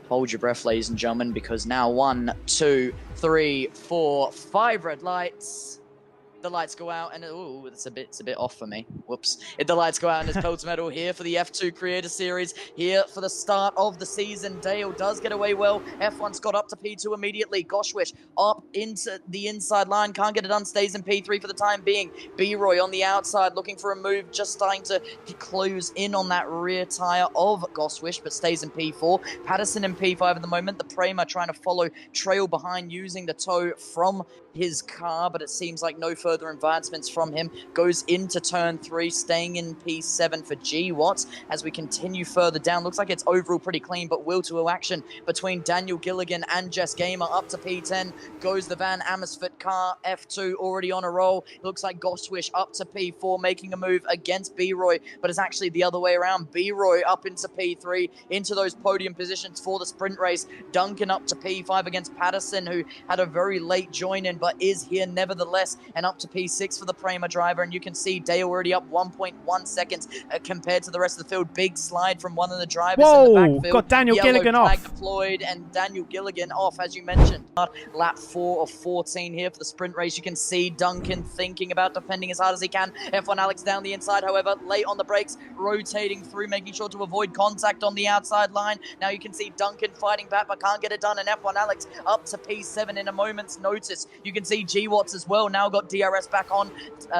Hold your breath, ladies and gentlemen, because now 1, 2, 3, 4, 5 red lights. The lights go out, and ooh, it's a bit off for me. Whoops. The lights go out, and it's Pelt's medal here for the F2 Creator Series. Here for the start of the season. Dale does get away well. F1's got up to P2 immediately. Goshwish up into the inside line. Can't get it done. Stays in P3 for the time being. B-Roy on the outside, looking for a move. Just starting to close in on that rear tire of Goshwish, but stays in P4. Patterson in P5 at the moment. The Prema trying to follow, trail behind, using the tow from his car, but it seems like no further advancements from him. Goes into turn 3, staying in P7 for G Watts. As we continue further down, looks like it's overall pretty clean, but will to action between Daniel Gilligan and Jess Gamer. Up to P10 goes the Van Amersfoort car. F2 already on a roll. Looks like Goshwish up to P4, making a move against B-Roy, but it's actually the other way around. B-Roy up into P3, into those podium positions for the sprint race. Duncan up to P5 against Patterson, who had a very late join in, but is here nevertheless, and up to P6 for the Prema driver. And you can see Dale already up 1.1 seconds compared to the rest of the field. Big slide from one of the drivers in the backfield. Got Daniel Gilligan flag off. Deployed, and Daniel Gilligan off, as you mentioned. Lap 4 of 14 here for the sprint race. You can see Duncan thinking about defending as hard as he can. F1 Alex down the inside, however, late on the brakes, rotating through, making sure to avoid contact on the outside line. Now you can see Duncan fighting back, but can't get it done, and F1 Alex up to P7 in a moment's notice. You can see G-Watts as well, now got DRS back on.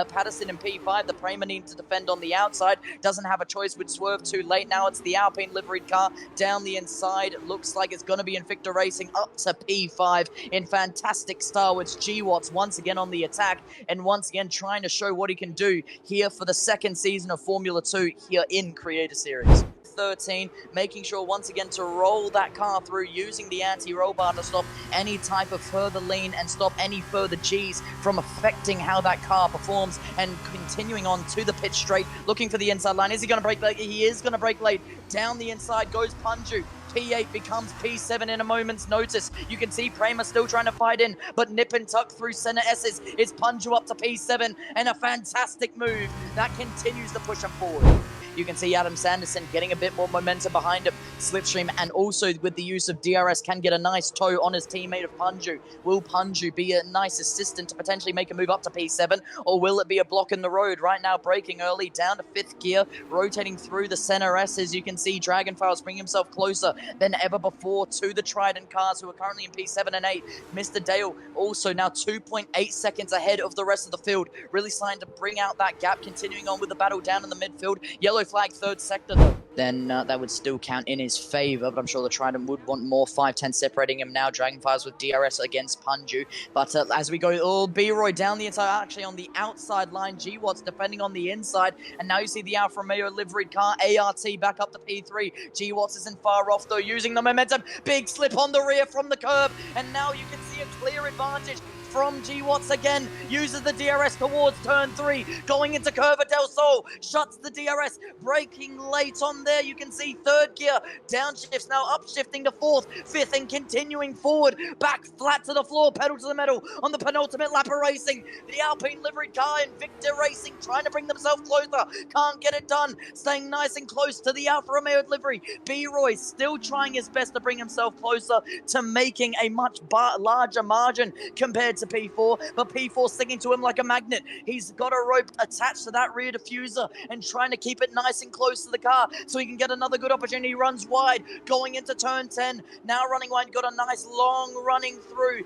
Patterson in P5, the Prema needs to defend on the outside. Doesn't have a choice, would swerve too late. Now it's the Alpine liveried car down the inside. Looks like it's going to be Invicta Racing up to P5 in fantastic style. It's G-Watts once again on the attack, and once again trying to show what he can do here for the second season of Formula 2 here in Creator Series. 13, making sure once again to roll that car through, using the anti-roll bar to stop any type of further lean and stop any further G's from affecting how that car performs, and continuing on to the pit straight, looking for the inside line. Is he going to break late? He is going to break late. Down the inside goes Punju. P8 becomes P7 in a moment's notice. You can see Prema still trying to fight in, but nip and tuck through center S's. It's Punju up to P7, and a fantastic move that continues to push him forward. You can see Adam Sanderson getting a bit more momentum behind him. Slipstream, and also with the use of DRS, can get a nice tow on his teammate of Punju. Will Punju be a nice assistant to potentially make a move up to P7, or will it be a block in the road? Right now, braking early, down to 5th gear, rotating through the center S's. You can see Dragonfiles bring himself closer than ever before to the Trident cars, who are currently in P7 and 8. Mr. Dale also now 2.8 seconds ahead of the rest of the field, really starting to bring out that gap, continuing on with the battle down in the midfield. Yellow flag, 3rd sector though. Then that would still count in his favor, but I'm sure the Trident would want more. 5-10 separating him now. Dragonfires with DRS against Punju. But as we go, B-Roy down the inside, actually on the outside line. G-Watts defending on the inside. And now you see the Alfa Romeo liveried car. ART back up to P3. G-Watts isn't far off though, using the momentum. Big slip on the rear from the curb. And now you can see a clear advantage from G-Watts again. Uses the DRS towards turn 3. Going into Curva del Sol. Shuts the DRS. Braking late on there. You can see 3rd gear. Downshifts now upshifting to 4th, 5th, and continuing forward. Back flat to the floor. Pedal to the metal on the penultimate lap of racing. The Alpine liveried car Invicta Racing trying to bring themselves closer. Can't get it done. Staying nice and close to the Alfa Romeo livery. B-Roy still trying his best to bring himself closer to making a much larger margin compared to P4, but P4 sticking to him like a magnet. He's got a rope attached to that rear diffuser and trying to keep it nice and close to the car so he can get another good opportunity. He runs wide, going into turn 10. Now running wide, got a nice long running through.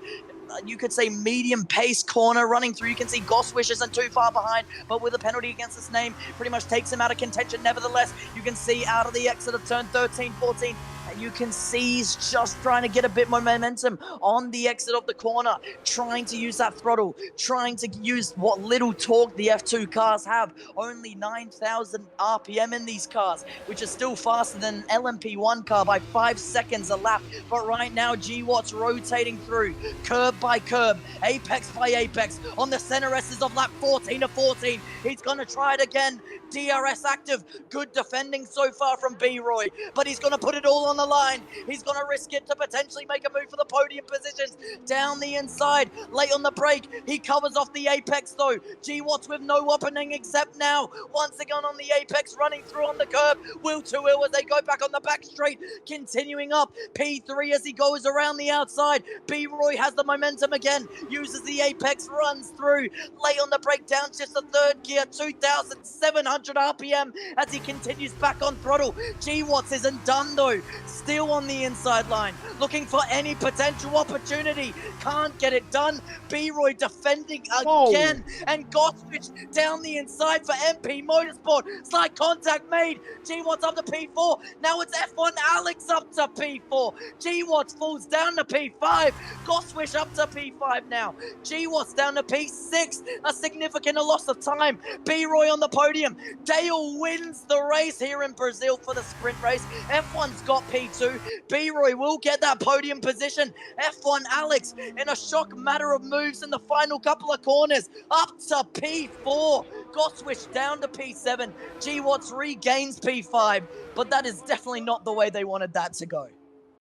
You could say medium pace corner running through. You can see Goshwish isn't too far behind, but with a penalty against his name, pretty much takes him out of contention. Nevertheless, you can see out of the exit of turn 13, 14, you can see he's just trying to get a bit more momentum on the exit of the corner, trying to use that throttle, trying to use what little torque the F2 cars have. Only 9,000 RPM in these cars, which is still faster than an LMP1 car by 5 seconds a lap. But right now, G-Watts rotating through, curb by curb, apex by apex, on the center S's of lap 14 to 14. He's going to try it again. DRS active. Good defending so far from B-Roy, but he's going to put it all on the line. He's going to risk it to potentially make a move for the podium positions. Down the inside, late on the break, he covers off the apex though. G-Watts with no opening except now. Once again on the apex, running through on the curb. Will to Will as they go back on the back straight, continuing up. P3 as he goes around the outside. B-Roy has the momentum again, uses the apex, runs through. Late on the break, downshifts the third gear, 2,700 RPM as he continues back on throttle. G-Watts isn't done though, still on the inside line, looking for any potential opportunity. Can't get it done. B-Roy defending again, and Gosswitch down the inside for MP Motorsport. Slight contact made. G-Watts up to P4. Now it's F1 Alex up to P4. G-Watts falls down to P5. Gosswitch up to P5 now. G-Watts down to P6. A significant loss of time. B-Roy on the podium. Dale wins the race here in Brazil for the sprint race. F1's got P2. B-Roy will get that podium position. F1 Alex in a shock matter of moves in the final couple of corners. Up to P4. Gosswitch down to P7. G-Watts regains P5. But that is definitely not the way they wanted that to go.